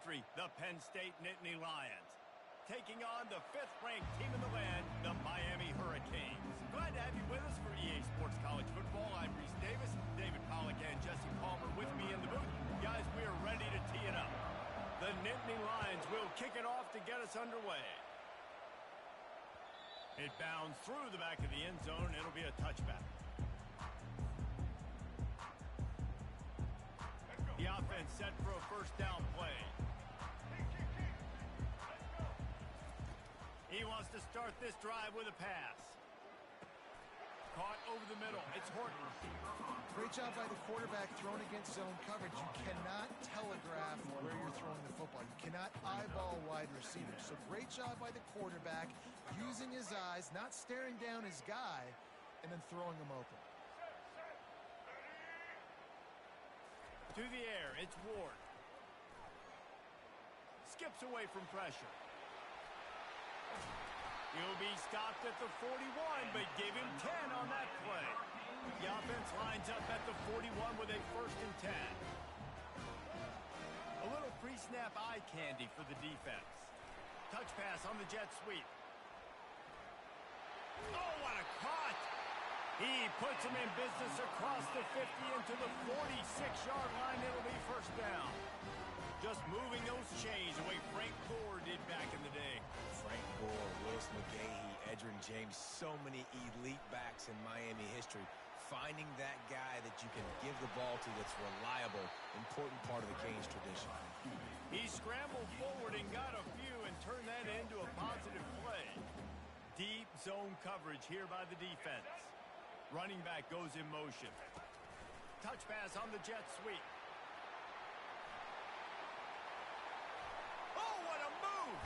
country, the Penn State Nittany Lions, taking on the 5th-ranked team in the land, the Miami Hurricanes. Glad to have you with us for EA Sports College Football. I'm Reese Davis, David Pollack and Jesse Palmer with me in the booth. Guys, we are ready to tee it up. The Nittany Lions will kick it off to get us underway. It bounds through the back of the end zone. It'll be a touchback. The offense set for a first down play. He wants to start this drive with a pass. Caught over the middle. It's Horton. Great job by the quarterback throwing against zone coverage. You cannot telegraph where you're throwing the football. You cannot eyeball wide receivers. So great job by the quarterback using his eyes, not staring down his guy, and then throwing him open. To the air, it's Ward. Skips away from pressure. He'll be stopped at the 41, but give him 10 on that play. The offense lines up at the 41 with a 1st and 10. A little pre-snap eye candy for the defense. Touch pass on the jet sweep. Oh, what a cut! He puts him in business across the 50 into the 46-yard line. It'll be first down. Just moving those chains the way Frank Gore did back in the day. Frank Gore, Willis McGahee, Edgerrin James, so many elite backs in Miami history. Finding that guy that you can give the ball to that's reliable, important part of the Canes tradition. He scrambled forward and got a few and turned that into a positive play. Deep zone coverage here by the defense. Running back goes in motion. Touch pass on the jet sweep. Oh, what a move!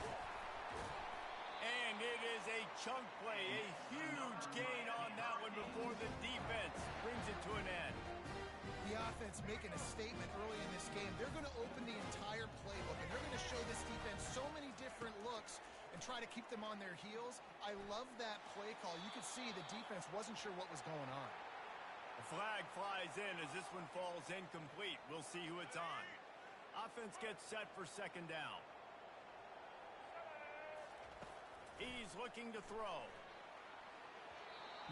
And it is a chunk play, a huge gain on that one before the defense brings it to an end. The offense making a statement early in this game. They're going to open the entire playbook, and they're going to show this defense so many different looks and try to keep them on their heels. I love that play call. You could see the defense wasn't sure what was going on. The flag flies in as this one falls incomplete. We'll see who it's on. Offense gets set for 2nd down. He's looking to throw.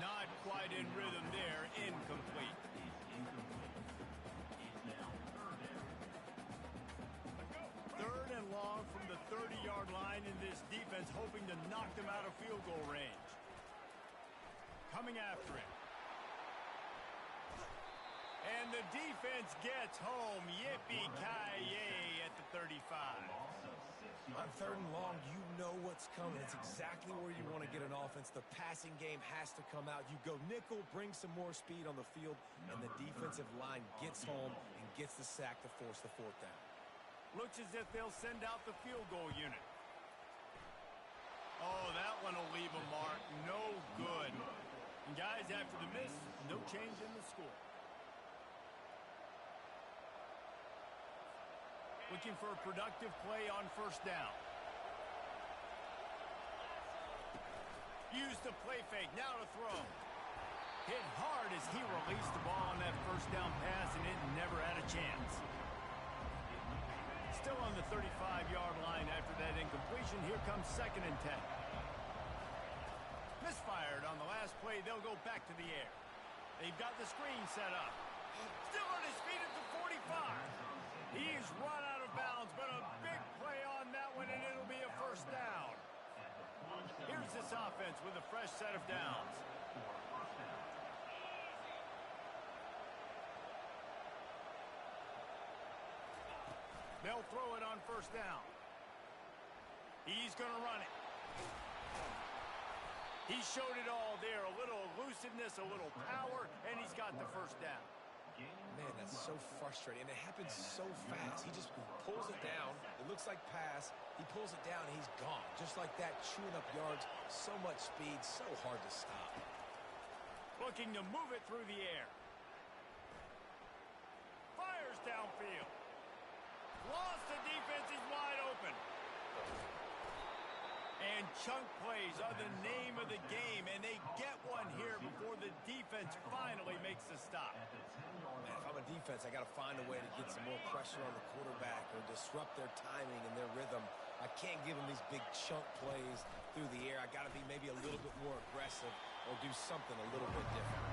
Not quite in rhythm there. Incomplete. 3rd and long from the 30-yard line, in this defense hoping to knock them out of field goal range. Coming after him. And the defense gets home. Yippee-ki-yay at the 35. On 3rd and long, you know what's coming. It's exactly where you want to get an offense. The passing game has to come out. You go nickel, bring some more speed on the field, and the defensive line gets home and gets the sack to force the 4th down. Looks as if they'll send out the field goal unit. Oh, that one will leave a mark. No good. And guys, after the miss, no change in the score. Looking for a productive play on 1st down. Use the play fake, now to throw. Hit hard as he released the ball on that 1st down pass, and it never had a chance. Still on the 35-yard line after that incompletion. Here comes 2nd and 10. Misfired on the last play. They'll go back to the air. They've got the screen set up. Still on his feet at the 45. He's run out of bounds, but a big play on that one, and it'll be a 1st down. Here's this offense with a fresh set of downs. They'll throw it on 1st down. He's going to run it. He showed it all there. A little elusiveness, a little power, and he's got the 1st down. Man, that's so frustrating, and it happens so fast. He just pulls it down. It looks like pass. He pulls it down, and he's gone. Just like that, chewing up yards. So much speed, so hard to stop. Looking to move it through the air. Fires downfield. Lost the defense, he's wide open. And chunk plays are the name of the game, and they get one here before the defense finally makes the stop. Man, if I'm a defense, I got to find a way to get some more pressure on the quarterback or disrupt their timing and their rhythm. I can't give them these big chunk plays through the air. I got to be maybe a little bit more aggressive or do something a little bit different.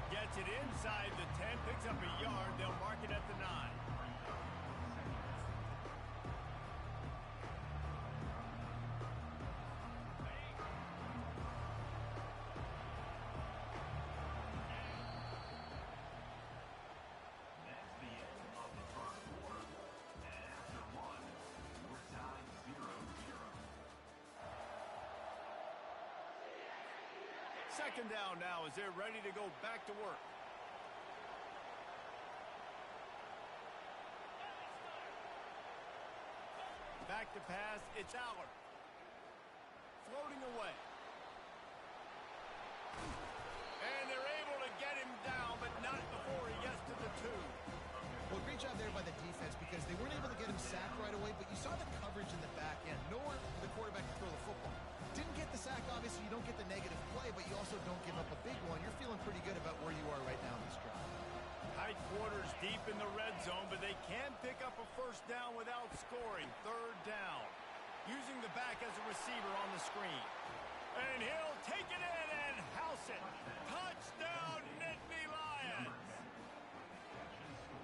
Gets it inside the 10, picks up a yard. They'll mark it at the 9. Second down now as they're ready to go back to work. Back to pass, it's Aller. Floating away. And they're able to get him down, but not before he gets to the 2. Well, great job there by the defense because they weren't able to get him sacked right away, but you saw the coverage in the back end. Nowhere for the quarterback to throw the football. Didn't get the sack, obviously. You don't get the negative play, but you also don't give up a big one. You're feeling pretty good about where you are right now in this drive. Tight quarters deep in the red zone, but they can pick up a first down without scoring. Third down. Using the back as a receiver on the screen. And he'll take it in and house it. Touchdown, Nittany Lions.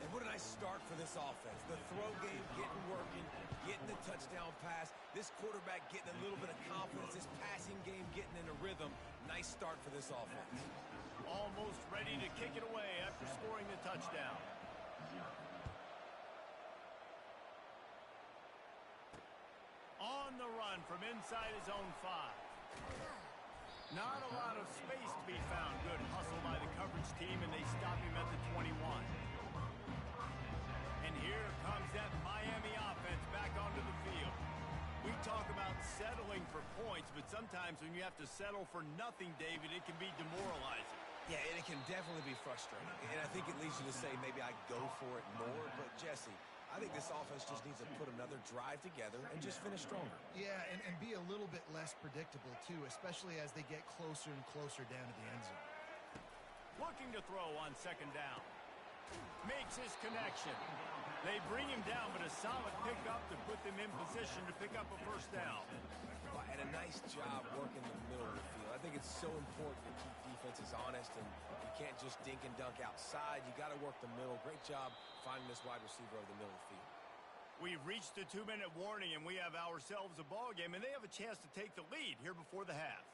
And what a nice start for this offense. The throw game getting working, getting the touchdown pass. This quarterback getting a little bit of confidence. This passing game getting in a rhythm. Nice start for this offense. Almost ready to kick it away after scoring the touchdown. On the run from inside his own 5. Not a lot of space to be found. Good hustle by the coverage team, and they stop him at the 21. And here comes that Miami offense back onto the field. We talk about settling for points, but sometimes when you have to settle for nothing, David, it can be demoralizing. Yeah, and it can definitely be frustrating. And I think it leads you to say maybe I go for it more. But, Jesse, I think this offense just needs to put another drive together and just finish stronger. Yeah, and be a little bit less predictable, too, especially as they get closer and closer down to the end zone. Looking to throw on second down. Makes his connection. They bring him down, but a solid pickup to put them in position to pick up a first down. And a nice job working the middle of the field. I think it's so important to keep defenses honest, and you can't just dink and dunk outside. You got to work the middle. Great job finding this wide receiver over the middle of the field. We've reached the 2-minute warning, and we have ourselves a ball game, and they have a chance to take the lead here before the half.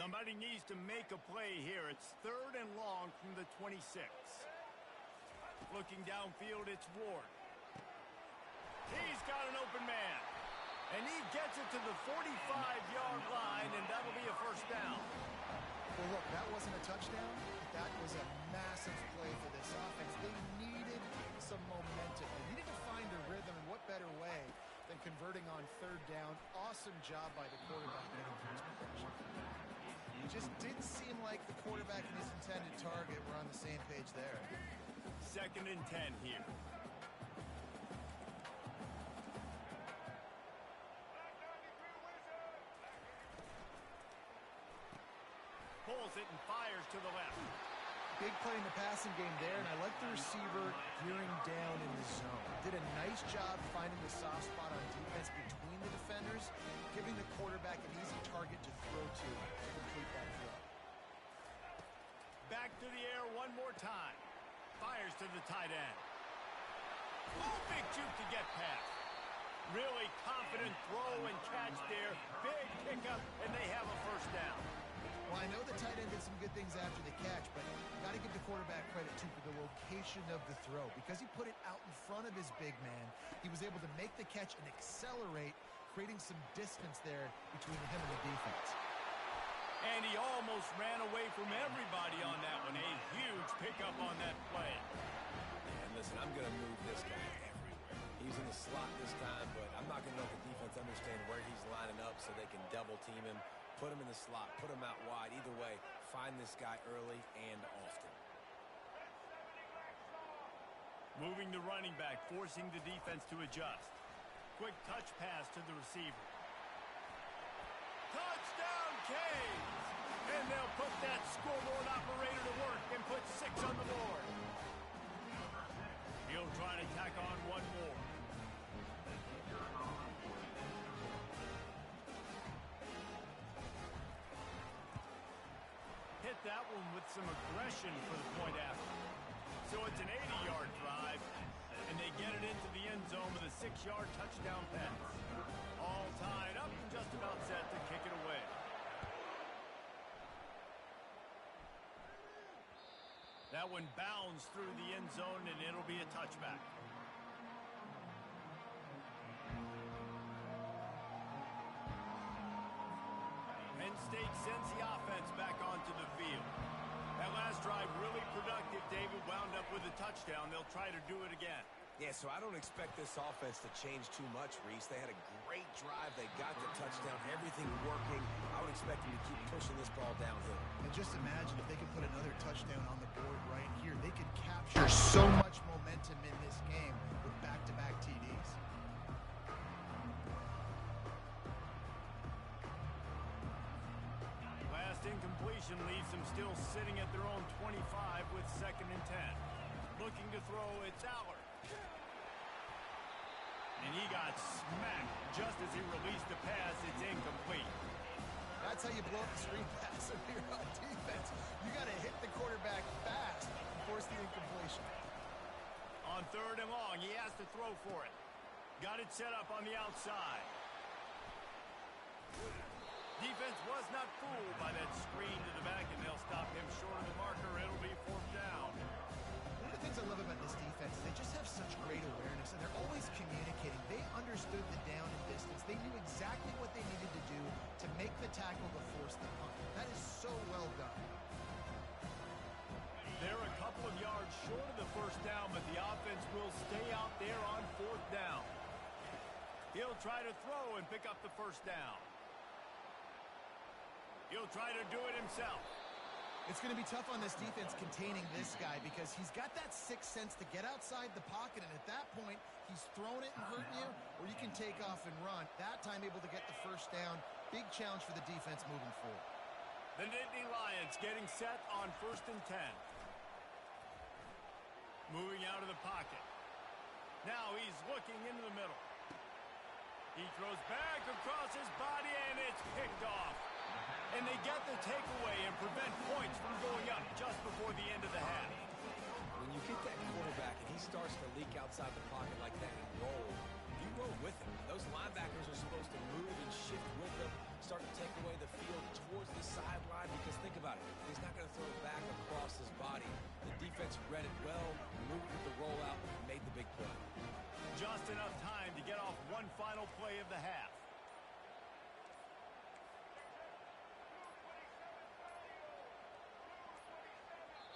Somebody needs to make a play here. It's 3rd and long from the 26. Looking downfield, it's Ward. He's got an open man. And he gets it to the 45-yard line, and that'll be a first down. Well, look, that wasn't a touchdown. That was a massive play for this offense. They needed some momentum. They needed to find a rhythm, and what better way than converting on 3rd down. Awesome job by the quarterback getting to his protection. It just didn't seem like the quarterback and his intended target were on the same page there. 2nd and 10 here. Pulls it and fires to the left. Big play in the passing game there, and I like the receiver gearing down in the zone. Did a nice job finding the soft spot on defense between the defenders, giving the quarterback an easy target to throw to complete that throw. Back to the air one more time. Fires to the tight end. Oh, big juke to get past. Really confident throw and catch there. Big pickup, and they have a first down. Well, I know the tight end did some good things after the catch, but got to give the quarterback credit, too, for the location of the throw. Because he put it out in front of his big man, he was able to make the catch and accelerate, creating some distance there between him and the defense. And he almost ran away from everybody on that one. A huge pickup on that play. And listen, I'm going to move this guy everywhere. He's in the slot this time, but I'm not going to let the defense understand where he's lining up so they can double team him, put him in the slot, put him out wide. Either way, find this guy early and often. Moving the running back, forcing the defense to adjust. Quick touch pass to the receiver. Touchdown, Canes! And they'll put that scoreboard operator to work and put 6 on the board. He'll try to tack on one more. Hit that one with some aggression for the point after. So it's an 80-yard drive, and they get it into the end zone with a 6-yard touchdown pass. All tied up and just about set to kick it away. That one bounds through the end zone, and it'll be a touchback. Penn State sends the offense back onto the field. That last drive really productive. David wound up with a touchdown. They'll try to do it again. Yeah, so I don't expect this offense to change too much, Reese. They had a great drive. They got the touchdown, everything working. I would expect them to keep pushing this ball downhill. And just imagine if they could put another touchdown on the board right here. They could capture so much momentum in this game with back-to-back TDs. Last incompletion leaves them still sitting at their own 25 with 2nd and 10. Looking to throw, it's Allard. And he got smacked just as he released the pass. It's incomplete. That's how you blow up the screen pass if you're on defense. You got to hit the quarterback fast and force the incompletion. On 3rd and long, he has to throw for it. Got it set up on the outside. Defense was not fooled by that screen to the back, and they'll stop him short of the marker. It'll be 4th down. One of the things I love about this defense is they just have such great awareness, and they're always communicating. They understood the down and distance. They knew exactly what they needed to do to make the tackle to force the punt. That is so well done. They're a couple of yards short of the 1st down, but the offense will stay out there on 4th down. He'll try to throw and pick up the 1st down. He'll try to do it himself. It's going to be tough on this defense containing this guy because he's got that 6th sense to get outside the pocket, and at that point, he's thrown it and hurting you, or you can take off and run. That time able to get the 1st down. Big challenge for the defense moving forward. The Nittany Lions getting set on 1st and 10. Moving out of the pocket. Now he's looking into the middle. He throws back across his body, and it's picked off. And they get the takeaway and prevent points from going up just before the end of the half. When you get that quarterback and he starts to leak outside the pocket like that and roll, you roll with him. Those linebackers are supposed to move and shift with him, start to take away the field towards the sideline, because think about it, he's not going to throw it back across his body. The defense read it well, moved with the rollout, made the big play. Just enough time to get off one final play of the half.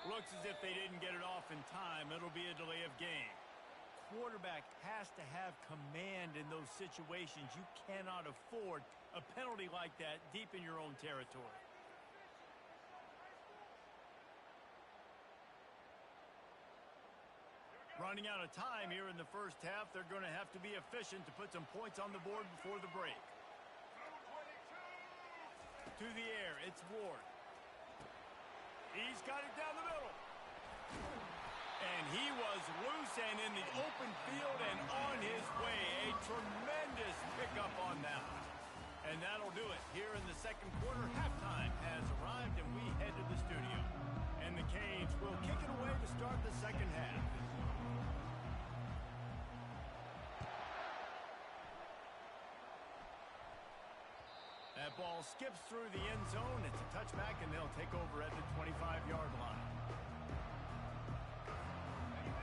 Looks as if they didn't get it off in time. It'll be a delay of game. Quarterback has to have command in those situations. You cannot afford a penalty like that deep in your own territory. Running out of time here in the 1st half. They're going to have to be efficient to put some points on the board before the break. To the air, it's Ward. He's got it down the middle. And he was loose and in the open field and on his way. A tremendous pickup on that one. And that'll do it. Here in the 2nd quarter, halftime has arrived, and we head to the studio. And the Canes will kick it away to start the 2nd half. That ball skips through the end zone. It's a touchback, and they'll take over at the 25-yard line.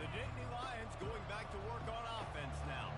The Nittany Lions going back to work on offense now.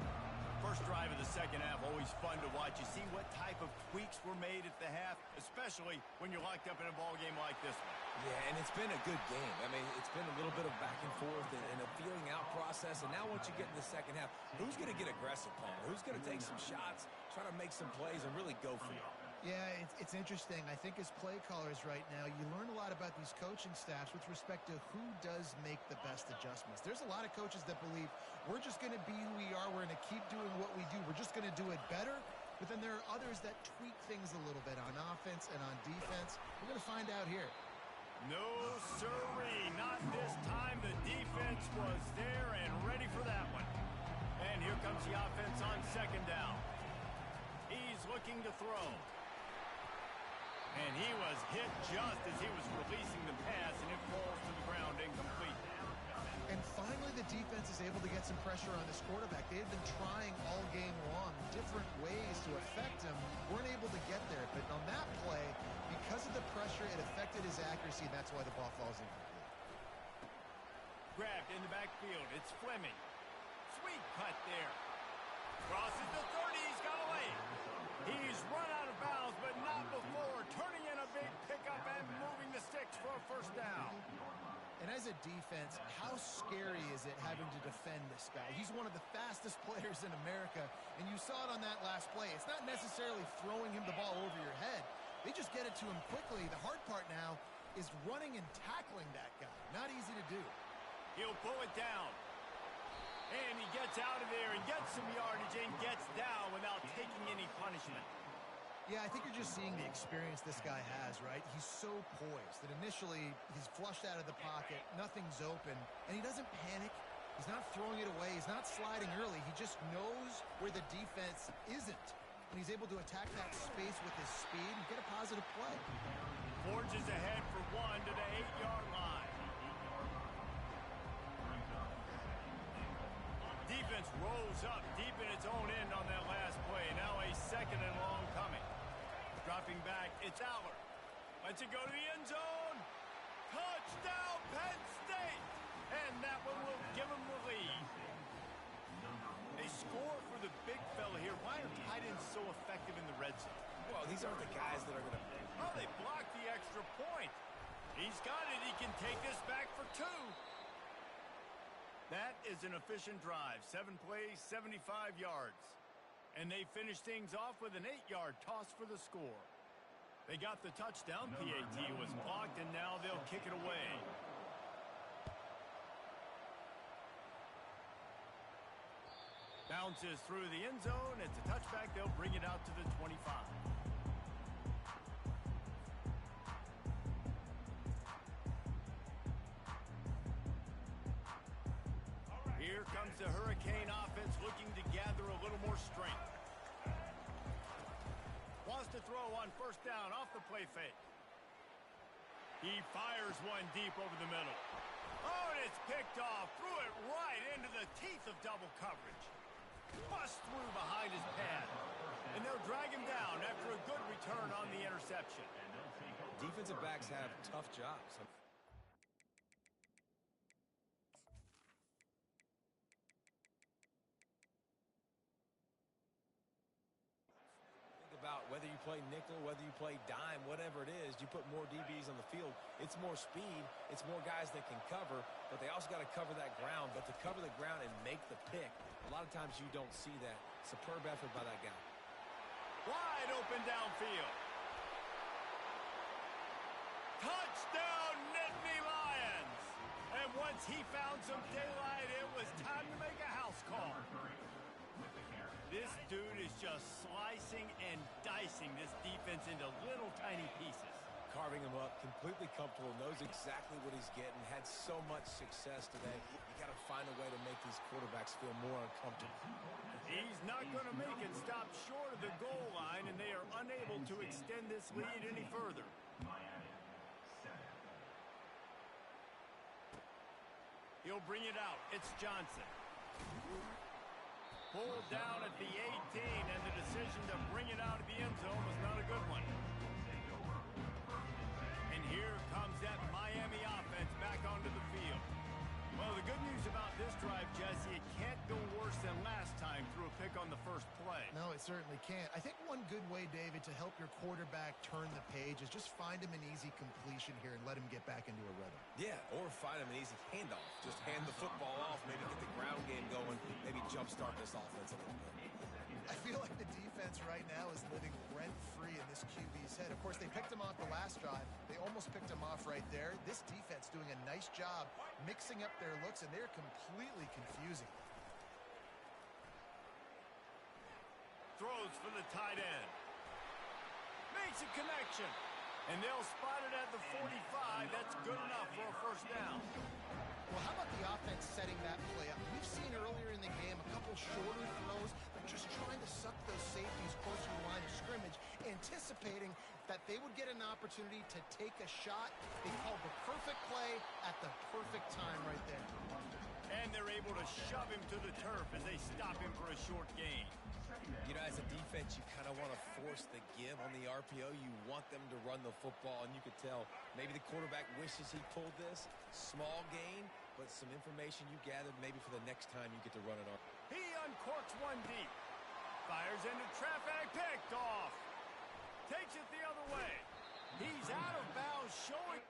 First drive of the 2nd half, always fun to watch. You see what type of tweaks were made at the half, especially when you're locked up in a ball game like this one. Yeah, and it's been a good game. I mean, it's been a little bit of back and forth and a feeling out process. And now once you get in the 2nd half, who's going to get aggressive, Palmer? Who's going to take some shots, try to make some plays, and really go for it? Yeah, it's interesting. I think as play callers right now, you learn a lot about these coaching staffs with respect to who does make the best adjustments. There's a lot of coaches that believe we're just going to be who we are. We're going to keep doing what we do. We're just going to do it better. But then there are others that tweak things a little bit on offense and on defense. We're going to find out here. No, sirree, not this time. The defense was there and ready for that one. And here comes the offense on second down. He's looking to throw. And he was hit just as he was releasing the pass, and it falls to the ground incomplete. And finally, the defense is able to get some pressure on this quarterback. They've been trying all game long different ways to affect him. Weren't able to get there. But on that play, because of the pressure, it affected his accuracy, and that's why the ball falls incomplete. Grabbed in the backfield. It's Fleming. Sweet cut there. Crosses the 30. He's got away. He's run out of bounds, but not before turning in a big pickup and moving the sticks for a first down. And as a defense, how scary is it having to defend this guy? He's one of the fastest players in America, and you saw it on that last play. It's not necessarily throwing him the ball over your head. They just get it to him quickly. The hard part now is running and tackling that guy. Not easy to do. He'll pull it down. And he gets out of there and gets some yardage and gets down without taking any punishment. Yeah, I think you're just seeing the experience this guy has, right? He's so poised that initially he's flushed out of the pocket, nothing's open, and he doesn't panic. He's not throwing it away. He's not sliding early. He just knows where the defense isn't, and he's able to attack that space with his speed and get a positive play. Forges ahead for one to the 8-yard line. Defense rolls up deep in its own end on that last play. Now a second and long coming. Dropping back, it's Aller. Lets it go to the end zone. Touchdown, Penn State! And that one will give them the lead. They score for the big fella here. Why are tight ends so effective in the red zone? Well, these aren't the guys that are going to... Oh, they blocked the extra point. He's got it. He can take this back for 2. That is an efficient drive. 7 plays, 75 yards. And they finish things off with an 8-yard toss for the score. They got the touchdown. PAT was blocked, and now they'll kick it away. Bounces through the end zone. It's a touchback. They'll bring it out to the 25. Here comes the Hurricane offense looking to gather a little more strength. Wants to throw on first down off the play fake. He fires one deep over the middle. Oh, and it's picked off. Threw it right into the teeth of double coverage. Bust through behind his pad. And they'll drag him down after a good return on the interception. Defensive backs have tough jobs. About whether you play nickel, whether you play dime, whatever it is, you put more DBs on the field. It's more speed. It's more guys that can cover, but they also got to cover that ground. But to cover the ground and make the pick, a lot of times you don't see that. Superb effort by that guy. Wide open downfield. Touchdown, Nittany Lions! And once he found some daylight, it was time to make a house call. This dude is just slicing and dicing this defense into little tiny pieces. Carving him up, completely comfortable, knows exactly what he's getting, had so much success today. You got to find a way to make these quarterbacks feel more uncomfortable. He's not going to make it. Stop short of the goal line, and they are unable to extend this lead any further. He'll bring it out. It's Johnson. Pulled down at the 18, and the decision to bring it out of the end zone was not a good one. And here comes that Miami offense back onto the field. Well, the good news about this drive, Jesse, it can't go worse than last time through a pick on the first play. No, it certainly can't. I think one good way, David, to help your quarterback turn the page is just find him an easy completion here and let him get back into a rhythm. Yeah, or find him an easy handoff. Just hand the football off, maybe get the ground game going, maybe jumpstart this offense a little bit. I feel like the defense right now is living rent-free in this QB's head. Of course, they picked him off the last drive. They almost picked him off right there. This defense doing a nice job mixing up their looks, and they're completely confusing. throws for the tight end. Makes a connection. And they'll spot it at the 45. That's good enough for a first down. Well, how about the offense setting that play up? We've seen earlier in the game a couple shorter throws, but just trying to suck those safeties closer to the line of scrimmage, anticipating that they would get an opportunity to take a shot. They called the perfect play at the perfect time right there. And they're able to shove him to the turf as they stop him for a short gain. You know, as a defense, you kind of want to force the give on the RPO. You want them to run the football, and you could tell maybe the quarterback wishes he pulled this. Small gain, but some information you gathered maybe for the next time you get to run an RPO. He uncorks one deep. Fires into traffic, picked off. Takes it the other way. He's out of bounds, showing...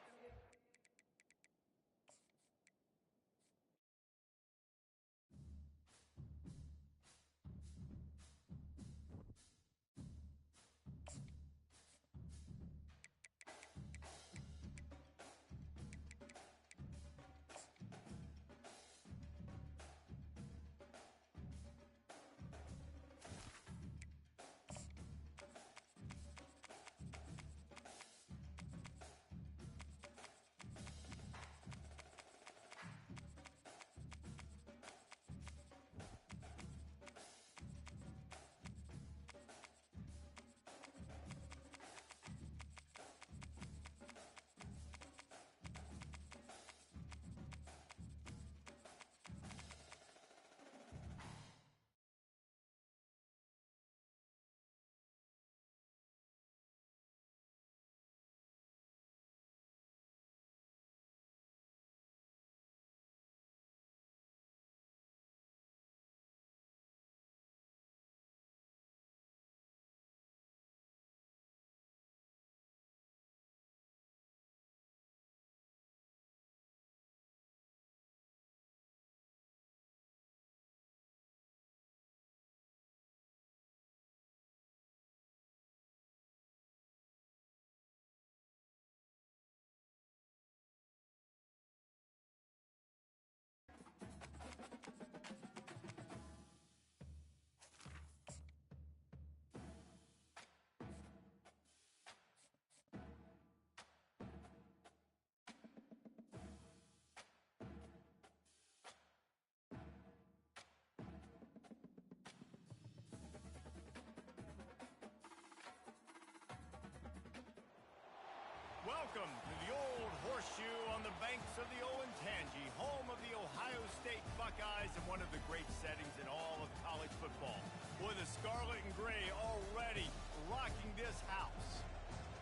Welcome to the Old Horseshoe on the banks of the Olentangy, home of the Ohio State Buckeyes and one of the great settings in all of college football. With the scarlet and gray already rocking this house.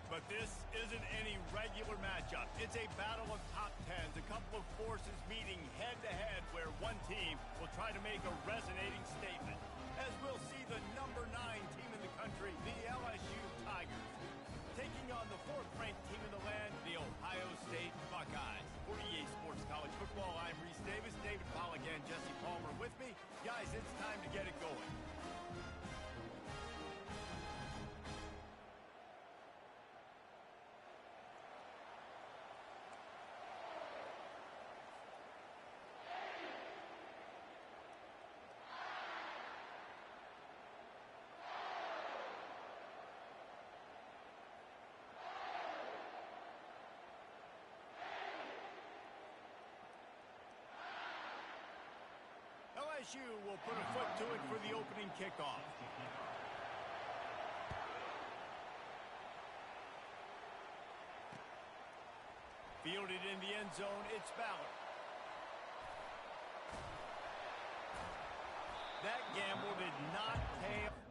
But this isn't any regular matchup. It's a battle of top tens, a couple of forces meeting head-to-head where one team will try to make a resonating statement. As we'll see the number 9 team in the country, the LSU Tigers, taking on the 4th-ranked team in the land, the Ohio State Buckeyes. For EA Sports College Football, I'm Reese Davis, David Pollack, and Jesse Palmer with me. Guys, it's time to get it going. LSU will put a foot to it for the opening kickoff. Fielded in the end zone, it's Ballard. That gamble did not pay off.